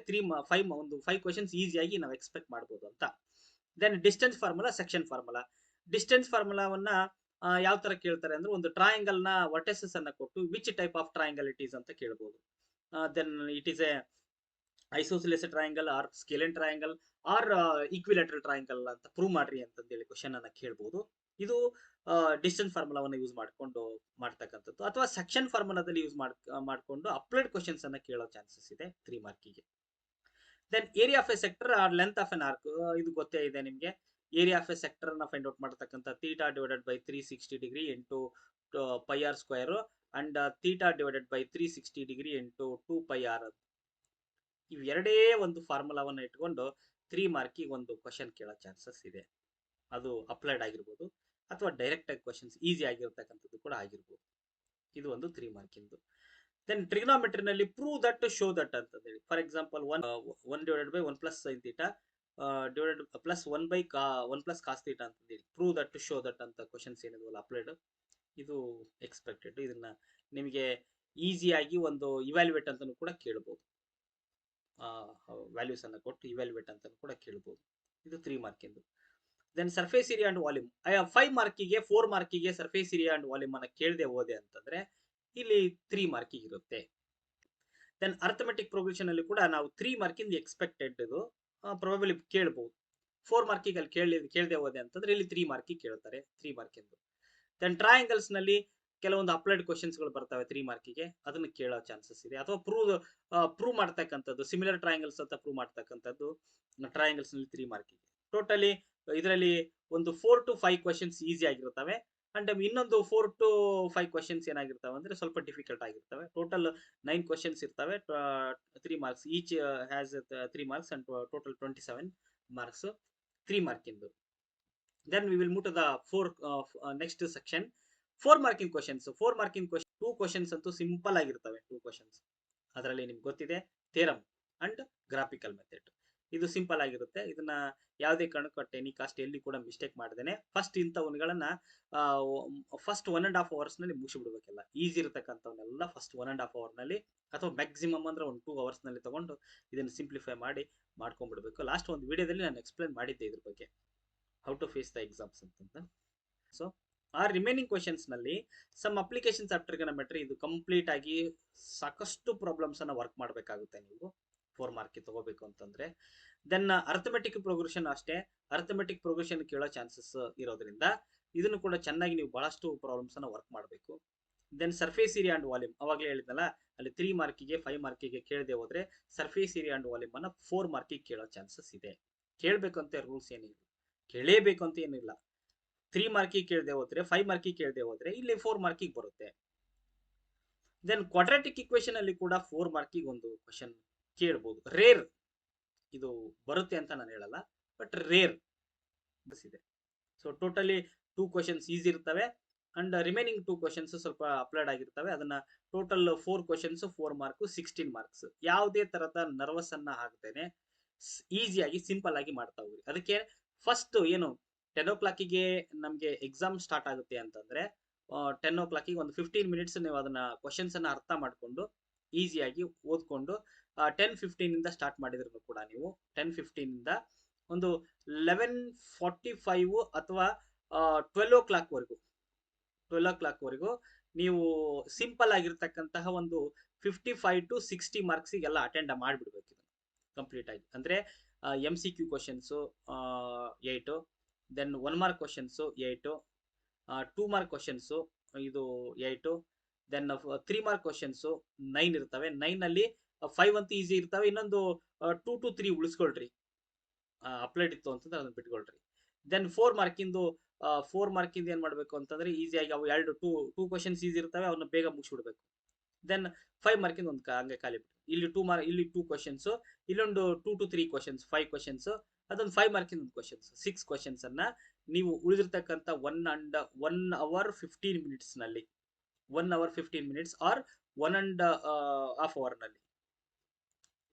5 ಕ್ವಶನ್ಸ್ ಈಸಿಯಾಗಿ ನಾವು ಎಕ್ಸ್ಪೆಕ್ಟ್ ಮಾಡ್ಬೋದು ಅಂತ. Then distance formula, section formula. Distance ಫಾರ್ಮುಲಾವನ್ನ ಯಾವ ತರ ಕೇಳ್ತಾರೆ ಅಂದ್ರೆ ಒಂದು ಟ್ರಯಾಂಗಲ್ ನ ವರ್ಟೆಸಸ್ ಅನ್ನ ಕೊಟ್ಟು which type of triangle it is ಅಂತ ಕೇಳಬಹುದು. Then it is a isosceles triangle or scalene triangle or equilateral triangle ಅಂತ ಪ್ರೂವ್ ಮಾಡ್ರಿ ಅಂತಂದೇಳಿ ಕ್ವಶನ್ ಅನ್ನ ಕೇಳಬಹುದು. ಇದು ಡಿಸ್ಟೆನ್ಸ್ ಫಾರ್ಮುಲಾವನ್ನು ಯೂಸ್ ಮಾಡ್ಕೊಂಡು ಮಾಡ್ತಕ್ಕಂಥದ್ದು. ಅಥವಾ ಸೆಕ್ಷನ್ ಫಾರ್ಮುಲಾದಲ್ಲಿ ಯೂಸ್ ಮಾಡ್ಕೊಂಡು ಅಪ್ಲೈಡ್ ಕ್ವಶನ್ಸ್ ಅನ್ನ ಕೇಳೋ ಚಾನ್ಸಸ್ ಇದೆ 3 ಮಾರ್ಕಿಗೆ. Then area of a sector or length of an arc, ಇದು ಗೊತ್ತೇ ಇದೆ ನಿಮಗೆ. ಏರಿಯಾ ಆಫ್ ಎ ಸೆಕ್ಟರ್ ಅನ್ನ ಫೈಂಡ್ ಔಟ್ ಮಾಡ್ತಕ್ಕಂಥ theta divided by 360 degree into pi r square and theta divided by 360 degree into 2 pi r. ಇವೆರಡೇ ಒಂದು ಫಾರ್ಮುಲಾವನ್ನು ಇಟ್ಕೊಂಡು 3 ಮಾರ್ಕಿಗೆ ಒಂದು ಕ್ವಶನ್ ಕೇಳೋ ಚಾನ್ಸಸ್ ಇದೆ. ಅದು ಅಪ್ಲೈಡ್ ಆಗಿರ್ಬೋದು ಅಥವಾ ಡೈರೆಕ್ಟ್ ಆಗಿ ಕ್ವಶನ್ಸ್ ಈಸಿ ಆಗಿರ್ತಕ್ಕಂಥದ್ದು ಕೂಡ ಆಗಿರ್ಬೋದು. ಇದು ಒಂದು 3 ಮಾರ್ಕಿಂದು. ದೆನ್ ಟ್ರಿಗ್ನೋಮೆಟ್ರಿನಲ್ಲಿ ಪ್ರೂವ್ ದಟ್ ಶೋ ದಟ್ ಅಂತ ಹೇಳಿ, for example 1 divided by 1 plus sine theta divided plus 1 by 1 plus cos theta ಅಂತ ಹೇಳಿ ಪ್ರೂವ್ ದಟ್ ಶೋ ದಟ್ ಅಂತ ಕ್ವಶನ್ಸ್ ಏನಿದವಲ್ಲ ಅಪ್ಲೈಡ್, ಇದು ಎಕ್ಸ್ಪೆಕ್ಟೆಡ್. ಇದನ್ನ ನಿಮಗೆ ಈಸಿಯಾಗಿ ಒಂದು ಇವ್ಯಾಲ್ಯೂಯೇಟ್ ಅಂತಾನು ಕೂಡ ಕೇಳಬಹುದು, ವ್ಯಾಲ್ಯೂಸ್ ಅನ್ನ ಕೊಟ್ಟು ಇವ್ಯಾಲ್ಯೂಯೇಟ್ ಅಂತ ಕೂಡ ಕೇಳಬಹುದು. ಇದು 3 ಮಾರ್ಕಿಂದು. Then surface area and volume 5 ಮಾರ್ಕಿಗೆ 4 ಮಾರ್ಕಿಗೆ ಸರ್ಫೇಸ್ ಏರಿಯಾ ಅಂಡ್ ವಾಲ್ಯೂಮ್ ಅನ್ನ ಕೇಳದೆ ಹೋದೆ ಅಂತಂದ್ರೆ ಇಲ್ಲಿ 3 ಮಾರ್ಕಿಗೆ ಇರುತ್ತೆ. ದೆನ್ ಅರ್ಥಮೆಟಿಕ್ ಪ್ರೋಗ್ರೆಷನ್ ಅಲ್ಲಿ ಕೂಡ ನಾವು 3 ಮಾರ್ಕಿಂದ ಎಕ್ಸ್ಪೆಕ್ಟೆಡ್ ಇದು ಪ್ರೊಬಬಲಿ ಕೇಳಬಹುದು. 4 ಮಾರ್ಕಿಗೆ ಅಲ್ಲಿ ಕೇಳದೆ ಹೋದೆ ಅಂತಂದ್ರೆ ಇಲ್ಲಿ 3 ಮಾರ್ಕಿಗೆ ಕೇಳ್ತಾರೆ, 3 ಮಾರ್ಕಿಂದು. ದೆನ್ ಟ್ರಯಾಂಗಲ್ಸ್ ನಲ್ಲಿ ಕೆಲವೊಂದು ಅಪ್ಲೈಡ್ ಕ್ವಶನ್ಸ್ ಗಳು ಬರ್ತವೆ 3 ಮಾರ್ಕಿಗೆ, ಅದನ್ನ ಕೇಳೋ ಚಾನ್ಸಸ್ ಇದೆ. ಅಥವಾ ಪ್ರೂವ್ ಮಾಡ್ತಕ್ಕಂಥದ್ದು ಸಿಮಿಲರ್ ಟ್ರಯಾಂಗಲ್ಸ್ ಅಂತ ಪ್ರೂವ್ ಮಾಡ್ತಕ್ಕಂಥದ್ದು ಟ್ರಯಾಂಗಲ್ಸ್ ನಲ್ಲಿ 3 ಮಾರ್ಕಿಗೆ. ಟೋಟಲಿ ಇದರಲ್ಲಿ ಒಂದು 4 to 5 ಕ್ವಶನ್ಸ್ ಈಸಿ ಆಗಿರ್ತವೆ. ಅಂಡ್ ಇನ್ನೊಂದು 4 to 5 ಕ್ವಶನ್ಸ್ ಏನಾಗಿರ್ತವೆ ಅಂದ್ರೆ ಸ್ವಲ್ಪ ಡಿಫಿಕಲ್ಟ್ ಆಗಿರ್ತವೆ. ಟೋಟಲ್ 9 ಕ್ವಶನ್ಸ್ ಇರ್ತವೆ, 3 marks each has 3 marks and total 27 marks 3 ಮಾರ್ಕಿಂದು. Then we will move to the next section 4 marking questions. 4 marking question 2 questions ಅಂತೂ ಸಿಂಪಲ್ ಆಗಿರ್ತವೆ. 2 ಕ್ವಶನ್ಸ್ ಅದರಲ್ಲಿ ನಿಮ್ಗೆ ಗೊತ್ತಿದೆ, ಥಿಯರಮ್ ಅಂಡ್ ಗ್ರಾಫಿಕಲ್ ಮೆಥಡ್. ಇದು ಸಿಂಪಲ್ ಆಗಿರುತ್ತೆ. ಇದನ್ನ ಯಾವುದೇ ಕಾರಣಕ್ಕೂ ಎನಿ ಕಾಸ್ಟ್ ಎಲ್ಲಿ ಕೂಡ ಮಿಸ್ಟೇಕ್ ಮಾಡ್ದೇನೆ ಫಸ್ಟ್ ಇಂಥವನ್ಗಳನ್ನ ಫಸ್ಟ್ 1.5 hours ನಲ್ಲಿ ಮುಗಿಸಿಬಿಡ್ಬೇಕೆಲ್ಲ. ಈಸಿ ಇರತಕ್ಕಂಥವನ್ನೆಲ್ಲ ಫಸ್ಟ್ 1.5 hour ನಲ್ಲಿ ಅಥವಾ ಮ್ಯಾಕ್ಸಿಮಮ್ ಅಂದ್ರೆ ಒಂದು 2 hours ನಲ್ಲಿ ತಗೊಂಡು ಇದನ್ನು ಸಿಂಪ್ಲಿಫೈ ಮಾಡ್ಕೊಂಡ್ಬಿಡ್ಬೇಕು. ಲಾಸ್ಟ್ ಒಂದು ವಿಡಿಯೋದಲ್ಲಿ ನಾನು ಎಕ್ಸ್ಪ್ಲೇನ್ ಮಾಡಿದ್ದೆ ಇದ್ರ ಬಗ್ಗೆ, how to face the exams ಅಂತ. ಸೊ ಆ ರಿಮೈನಿಂಗ್ ಕ್ವಶನ್ಸ್ ನಲ್ಲಿ ಸಮ್ ಅಪ್ಲಿಕೇಶನ್ಸ್ ಆಫ್ ಟ್ರಿಗೊನೋಮೆಟ್ರಿ, ಇದು ಕಂಪ್ಲೀಟ್ ಆಗಿ ಸಾಕಷ್ಟು ಪ್ರಾಬ್ಲಮ್ಸ್ ಅನ್ನ ವರ್ಕ್ ಮಾಡಬೇಕಾಗುತ್ತೆ ನೀವು 4 ಮಾರ್ಕ್ ತಗೋಬೇಕು ಅಂತಂದ್ರೆ. ದೆನ್ ಅರ್ಥಮೆಟಿಕ್ ಪ್ರೋಗ್ರೆಷನ್ ಅಷ್ಟೇ, ಅರ್ಥಮೆಟಿಕ್ ಪ್ರೋಗ್ರೆಷನ್ ಕೇಳೋ ಚಾನ್ಸಸ್ ಇರೋದ್ರಿಂದ ಇದನ್ನು ಕೂಡ ಚೆನ್ನಾಗಿ ನೀವು ಬಹಳಷ್ಟು ಪ್ರಾಬ್ಲಮ್ಸ್ ಅನ್ನ ವರ್ಕ್ ಮಾಡಬೇಕು. Then surface area and volume, ಅವಾಗಲೇ ಹೇಳಿದ್ನಲ್ಲ, ಅಲ್ಲಿ 3 ಮಾರ್ಕಿಗೆ 5 ಮಾರ್ಕಿಗೆ ಕೇಳದೆ ಹೋದ್ರೆ ಸರ್ಫೇಸ್ ಏರಿಯಾ ಅಂಡ್ ವಾಲ್ಯೂಮ್ ಅನ್ನ 4 ಮಾರ್ಕಿಗೆ ಕೇಳೋ ಚಾನ್ಸಸ್ ಇದೆ. ಕೇಳಬೇಕು ಅಂತ ರೂಲ್ಸ್ ಏನಿಲ್ಲ, ಕೇಳಲೇಬೇಕು ಅಂತ ಏನಿಲ್ಲ. 3 ಮಾರ್ಕಿಗೆ ಕೇಳದೆ ಹೋದ್ರೆ 5 ಮಾರ್ಕಿಗೆ ಕೇಳದೆ ಹೋದ್ರೆ ಇಲ್ಲಿ 4 ಮಾರ್ಕಿಗೆ ಬರುತ್ತೆ. ದೆನ್ ಕ್ವಾಡ್ರಾಟಿಕ್ ಇಕ್ವೇಶನ್ ಅಲ್ಲಿ ಕೂಡ 4 ಮಾರ್ಕಿಗೆ ಒಂದು ಕ್ವಶನ್ ಕೇಳಬಹುದು. ರೇರ್, ಇದು ಬರುತ್ತೆ ಅಂತ ನಾನು ಹೇಳಲ್ಲ, ಬಟ್ ರೇರ್ ಇದೆ. ಸೊ ಟೋಟಲಿ 2 ಕ್ವಶನ್ಸ್ ಈಸಿ ಇರ್ತವೆ ಅಂಡ್ ರಿಮೈನಿಂಗ್ 2 ಕ್ವಶನ್ಸ್ ಸ್ವಲ್ಪ ಅಪ್ಲೈಡ್ ಆಗಿರ್ತವೆ. ಅದನ್ನ ಟೋಟಲ್ 4 ಕ್ವಶನ್ಸ್ 4 ಮಾರ್ಕ್ 16 ಮಾರ್ಕ್ಸ್. ಯಾವುದೇ ತರದ ನರ್ವಸ್ ಅನ್ನ ಹಾಕ್ತೇನೆ, ಈಸಿಯಾಗಿ ಸಿಂಪಲ್ ಆಗಿ ಮಾಡ್ತಾ ಹೋಗಿ. ಅದಕ್ಕೆ ಫಸ್ಟ್ ಏನು 10 o'clock ನಮ್ಗೆ ಎಕ್ಸಾಮ್ ಸ್ಟಾರ್ಟ್ ಆಗುತ್ತೆ ಅಂತಂದ್ರೆ 10 o'clock ಒಂದು 15 ಮಿನಿಟ್ಸ್ ನೀವು ಅದನ್ನ ಕ್ವಶನ್ಸ್ ಅನ್ನ ಅರ್ಥ ಮಾಡ್ಕೊಂಡು ಈಸಿಯಾಗಿ ಓದ್ಕೊಂಡು 10:15 ಇಂದ ಸ್ಟಾರ್ಟ್ ಮಾಡಿದ್ರು ಕೂಡ ನೀವು 10:15 ಇಂದ ಒಂದು 11:45 ಅಥವಾ 12 o'clock ವರೆಗೂ ನೀವು ಸಿಂಪಲ್ ಆಗಿರ್ತಕ್ಕಂತಹ ಒಂದು 55 to 60 ಮಾರ್ಕ್ಸಿಗೆಲ್ಲ ಅಟೆಂಡ್ ಮಾಡಿಬಿಡ್ಬೇಕು ಇದು ಕಂಪ್ಲೀಟ್ ಆಗಿ. ಅಂದ್ರೆ MCQ questions 8, then 1 mark questions 8, 2 mark questions ಇದು 8, ದೆನ್ 3 ಮಾರ್ಕ್ ಕ್ವಶನ್ಸ್ 9 ಇರ್ತವೆ. 9 ಅಲ್ಲಿ 5 ಅಂತೂ ಈಸಿ ಇರ್ತವೆ, ಇನ್ನೊಂದು 2 to 3 ಉಳಿಸ್ಕೊಳ್ರಿ, ಅಪ್ಲೈಡ್ ಇತ್ತು ಅಂತಂದ್ರೆ ಅದನ್ನ ಬಿಟ್ಕೊಳ್ರಿ. ದೆನ್ 4 ಮಾರ್ಕಿಂದು ಏನ್ ಮಾಡ್ಬೇಕು ಅಂತಂದ್ರೆ ಈಸಿಯಾಗಿ ಅವು ಟೂ ಕ್ವಶನ್ಸ್ ಈಸಿ ಇರ್ತವೆ, ಅವನ್ನ ಬೇಗ ಮುಗಿಸ್ಬಿಡ್ಬೇಕು. ದೆನ್ 5 ಮಾರ್ಕಿಂದ ಒಂದು ಹಂಗೆ ಖಾಲಿ ಬಿಟ್ಟು ಇಲ್ಲಿ 2 ಕ್ವಶನ್ಸ್, ಇಲ್ಲೊಂದು 2 to 3 ಕ್ವಶನ್ಸ್, 5 ಕ್ವಶನ್ಸ್, ಅದೊಂದು 5 ಮಾರ್ಕಿಂದ ಒಂದು ಕ್ವಶನ್ಸ್, 6 ಕ್ವಶನ್ಸ್ ಅನ್ನ ನೀವು ಉಳಿದಿರ್ತಕ್ಕಂಥ 1 hour 15 minutes ನಲ್ಲಿ 1 hour 15 minutes ಆರ್ 1.5 hour ನಲ್ಲಿ,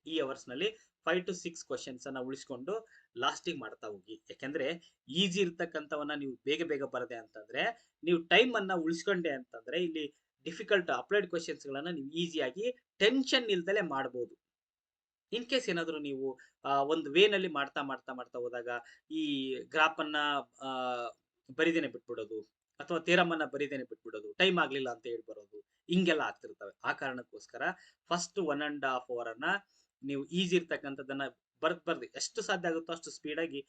ಈ ಅವರ್ಸ್ ನಲ್ಲಿ 5 to 6 ಕ್ವಶನ್ಸ್ ಅನ್ನ ಉಳಿಸ್ಕೊಂಡು ಲಾಸ್ಟಿಗೆ ಮಾಡ್ತಾ ಹೋಗಿ. ಯಾಕಂದ್ರೆ ಈಸಿ ಇರ್ತಕ್ಕಂಥವನ್ನ ನೀವು ಬೇಗ ಬರದೆ ಅಂತಂದ್ರೆ, ನೀವು ಟೈಮ್ ಅನ್ನ ಉಳಿಸ್ಕೊಂಡೆ ಅಂತಂದ್ರೆ ಇಲ್ಲಿ ಡಿಫಿಕಲ್ಟ್ ಅಪ್ಲೈಡ್ ಕ್ವಶನ್ಸ್ ಗಳನ್ನ ನೀವು ಈಸಿಯಾಗಿ ಟೆನ್ಷನ್ ಇಲ್ದಲೆ ಮಾಡಬಹುದು. ಇನ್ ಕೇಸ್ ಏನಾದ್ರು ನೀವು ಒಂದು ವೇನಲ್ಲಿ ಮಾಡ್ತಾ ಹೋದಾಗ ಈ ಗ್ರಾಫ್ ಅನ್ನ ಬರಿದೇನೆ ಬಿಟ್ಬಿಡೋದು ಅಥವಾ ಥಿಯರಮ್ ಅನ್ನ ಬರಿದೇನೆ ಬಿಟ್ಬಿಡೋದು, ಟೈಮ್ ಆಗ್ಲಿಲ್ಲ ಅಂತ ಹೇಳಿ ಬರೋದು, ಹಿಂಗೆಲ್ಲ ಆಗ್ತಿರ್ತವೆ. ಆ ಕಾರಣಕ್ಕೋಸ್ಕರ ಫಸ್ಟ್ 1.5 hour ಅನ್ನ ನೀವು ಈಸಿ ಇರ್ತಕ್ಕಂಥದ್ದನ್ನ ಬರ್ದು ಎಷ್ಟು ಸಾಧ್ಯ ಆಗುತ್ತೋ ಅಷ್ಟು ಸ್ಪೀಡ್ ಆಗಿ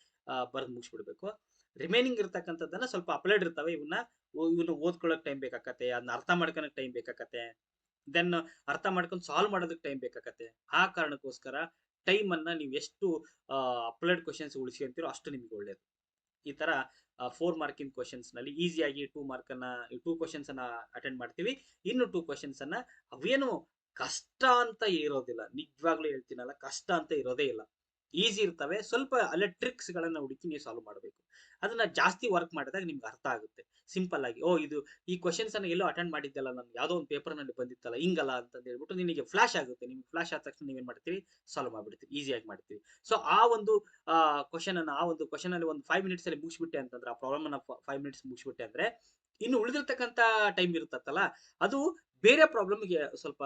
ಬರ್ದು ಮುಗಿಸ್ಬಿಡ್ಬೇಕು. ರಿಮೈನಿಂಗ್ ಇರ್ತಕ್ಕಂಥದ್ದನ್ನ ಸ್ವಲ್ಪ ಅಪ್ಲೈಡ್ ಇರ್ತವೆ, ಇವನ್ನ ಓದ್ಕೊಳ್ಳೋಕೆ ಟೈಮ್ ಬೇಕಾಗತ್ತೆ, ಅದನ್ನ ಅರ್ಥ ಮಾಡ್ಕೊಳಕ್ ಟೈಮ್ ಬೇಕಾಗತ್ತೆ, ದೆನ್ ಅರ್ಥ ಮಾಡ್ಕೊಂಡು ಸಾಲ್ವ್ ಮಾಡೋದಕ್ಕೆ ಟೈಮ್ ಬೇಕಾಗತ್ತೆ. ಆ ಕಾರಣಕ್ಕೋಸ್ಕರ ಟೈಮ್ ಅನ್ನ ನೀವು ಎಷ್ಟು ಅಪ್ಲೈಡ್ ಕ್ವಶನ್ಸ್ ಉಳಿಸ್ಕೊಂತೀರೋ ಅಷ್ಟು ನಿಮ್ಗೆ ಒಳ್ಳೇದು. ಈ ತರ 4 ಮಾರ್ಕಿಂಗ್ ಕ್ವಶನ್ಸ್ ನಲ್ಲಿ ಈಸಿಯಾಗಿ 2 ಕ್ವಶನ್ಸ್ ಅನ್ನ ಅಟೆಂಡ್ ಮಾಡ್ತೀವಿ. ಇನ್ನು 2 ಕ್ವಶನ್ಸ್ ಅನ್ನ ಅವೇನು ಕಷ್ಟ ಅಂತ ಇರೋದಿಲ್ಲ, ನಿಜವಾಗ್ಲೂ ಹೇಳ್ತೀನಲ್ಲ, ಕಷ್ಟ ಅಂತ ಇರೋದೇ ಇಲ್ಲ, ಈಸಿ ಇರ್ತವೆ. ಸ್ವಲ್ಪ ಅಲ್ಲೇ ಟ್ರಿಕ್ಸ್ ಗಳನ್ನ ಹುಡುಕಿ ನೀವು ಸಾಲ್ವ್ ಮಾಡಬೇಕು. ಅದನ್ನ ಜಾಸ್ತಿ ವರ್ಕ್ ಮಾಡಿದಾಗ ನಿಮ್ಗೆ ಅರ್ಥ ಆಗುತ್ತೆ ಸಿಂಪಲ್ ಆಗಿ. ಇದು ಈ ಕ್ವಶನ್ಸ್ ಅನ್ನ ಎಲ್ಲೋ ಅಟೆಂಡ್ ಮಾಡಿದ್ದಲ್ಲ, ನಾನು ಯಾವ್ದೋ ಒಂದು ಪೇಪರ್ ನಲ್ಲಿ ಬಂದಿತ್ತಲ್ಲ, ಹಿಂಗಲ್ಲ ಅಂತ ಹೇಳ್ಬಿಟ್ಟು ನಿಮಗೆ ಫ್ಲಾಶ್ ಆಗುತ್ತೆ. ನಿಮ್ಗೆ ಫ್ಲಾಶ್ ಆದ ತಕ್ಷಣ ನೀವೇನ್ ಮಾಡ್ತೀರಿ, ಸಾಲ್ವ್ ಮಾಡ್ಬಿಡ್ತೀವಿ, ಈಸಿಯಾಗಿ ಮಾಡ್ತೀವಿ. ಸೊ ಆ ಒಂದು ಕ್ವಶನ್ ಅಲ್ಲಿ ಒಂದು 5 minutes ಅಲ್ಲಿ ಮುಗಿಸ್ಬಿಟ್ಟೆ ಅಂತಂದ್ರೆ, ಆ ಪ್ರಾಬ್ಲಮ್ ಅನ್ನ 5 minutes ಮುಗಿಸ್ಬಿಟ್ಟೆ ಅಂದ್ರೆ, ಇನ್ನು ಉಳಿದಿರ್ತಕ್ಕಂಥ ಟೈಮ್ ಇರುತ್ತಲ್ಲ, ಅದು ಬೇರೆ ಪ್ರಾಬ್ಲಮ್ಗೆ ಸ್ವಲ್ಪ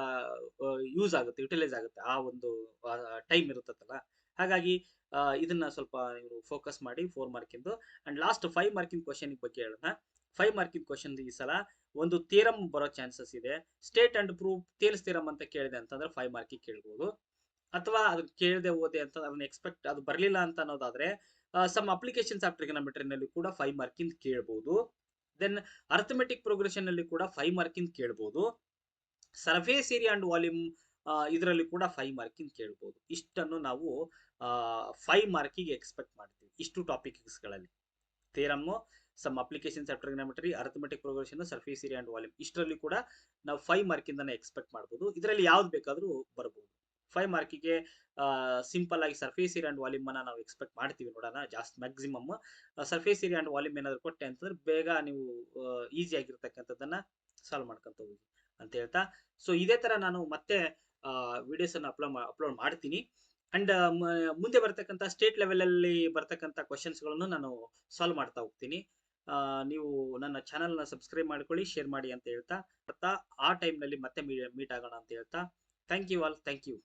ಯೂಸ್ ಆಗುತ್ತೆ, ಯುಟಿಲೈಸ್ ಆಗುತ್ತೆ. ಆ ಒಂದು ಟೈಮ್ ಇರುತ್ತಲ್ಲ, ಹಾಗಾಗಿ ಇದನ್ನ ಸ್ವಲ್ಪ ನೀವು ಫೋಕಸ್ ಮಾಡಿ 4 ಮಾರ್ಕಿಂದು. ಅಂಡ್ ಲಾಸ್ಟ್ 5 ಮಾರ್ಕಿಂಗ್ ಕ್ವಶನ್ ಬಗ್ಗೆ ಹೇಳೋಣ. 5 ಮಾರ್ಕಿಂಗ್ ಕ್ವಶನ್ ಈ ಸಲ ಒಂದು ಥಿಯರಮ್ ಬರೋ ಚಾನ್ಸಸ್ ಇದೆ. State and prove Thales theorem ಅಂತ ಕೇಳಿದೆ ಅಂತಂದ್ರೆ 5 ಮಾರ್ಕಿಗೆ ಕೇಳ್ಬೋದು. ಅಥವಾ ಅದು ಕೇಳದೆ ಹೋದೆ ಅಂತ ಅದನ್ನ ಎಕ್ಸ್ಪೆಕ್ಟ್ ಅದು ಬರಲಿಲ್ಲ ಅಂತ ಅನ್ನೋದಾದ್ರೆ ಸಮ್ ಅಪ್ಲಿಕೇಶನ್ಸ್ ಆಫ್ ಟ್ರಿಗೊನೋಮೆಟ್ರಿ ನಲ್ಲಿ ಕೂಡ 5 ಮಾರ್ಕಿಂದ ಕೇಳ್ಬೋದು. ದೆನ್ ಅರ್ಥಮೆಟಿಕ್ ಪ್ರೋಗ್ರೆಷನ್ ನಲ್ಲಿ ಕೂಡ 5 ಮಾರ್ಕಿಂದ ಕೇಳ್ಬೋದು. ಸರ್ಫೇಸ್ ಏರಿಯಾ ಅಂಡ್ ವಾಲ್ಯೂಮ್ ಇದರಲ್ಲಿ ಕೂಡ 5 ಮಾರ್ಕಿಂದ ಕೇಳ್ಬೋದು. ಇಷ್ಟನ್ನು ನಾವು 5 ಮಾರ್ಕಿಗೆ ಎಕ್ಸ್ಪೆಕ್ಟ್ ಮಾಡ್ತೀವಿ. ಇಷ್ಟು ಟಾಪಿಕ್ಸ್ ಗಳಲ್ಲಿ theorem, some applications of trigonometry, arithmetic progression, surface area and volume, ಇಷ್ಟರಲ್ಲಿ ಕೂಡ ನಾವು 5 ಮಾರ್ಕಿಂದಾನೆ ಎಕ್ಸ್ಪೆಕ್ಟ್ ಮಾಡ್ಬೋದು. ಇದರಲ್ಲಿ ಯಾವ್ದು ಬೇಕಾದ್ರೂ ಬರ್ಬೋದು. 5 ಮಾರ್ಕಿಗೆ ಸಿಂಪಲ್ ಆಗಿ ಸರ್ಫೇಸ್ ಏರಿಯಾ ಅಂಡ್ ವಾಲ್ಯೂಮ್ ಅನ್ನ ನಾವು ಎಕ್ಸ್ಪೆಕ್ಟ್ ಮಾಡ್ತೀವಿ. ನೋಡೋಣ, ಜಾಸ್ತಿ maximum surface area and volume ಏನಾದ್ರು ಕೊಟ್ಟೆ ಅಂತಂದ್ರೆ ಬೇಗ ನೀವು ಈಸಿ ಆಗಿರ್ತಕ್ಕಂಥದ್ದನ್ನ ಸಾಲ್ವ್ ಮಾಡ್ಕೊಂತ ಹೋಗಿ ಅಂತ ಹೇಳ್ತಾ, ಸೊ ಇದೇ ತರ ನಾನು ಮತ್ತೆ ವಿಡಿಯೋಸ್ ಅನ್ನು ಅಪ್ಲೋಡ್ ಮಾಡ್ತೀನಿ. ಅಂಡ್ ಮುಂದೆ ಬರ್ತಕ್ಕಂಥ ಸ್ಟೇಟ್ ಲೆವೆಲ್ ಅಲ್ಲಿ ಬರ್ತಕ್ಕಂಥ ಕ್ವಶನ್ಸ್ ಗಳನ್ನು ನಾನು ಸಾಲ್ವ್ ಮಾಡ್ತಾ ಹೋಗ್ತೀನಿ. ನೀವು ನನ್ನ ಚಾನಲ್ ನ ಸಬ್ಸ್ಕ್ರೈಬ್ ಮಾಡ್ಕೊಳ್ಳಿ, ಶೇರ್ ಮಾಡಿ ಅಂತ ಹೇಳ್ತಾ, ಆ ಟೈಮ್ ನಲ್ಲಿ ಮತ್ತೆ ಮೀಟ್ ಆಗೋಣ ಅಂತ ಹೇಳ್ತಾ, thank you all, thank you.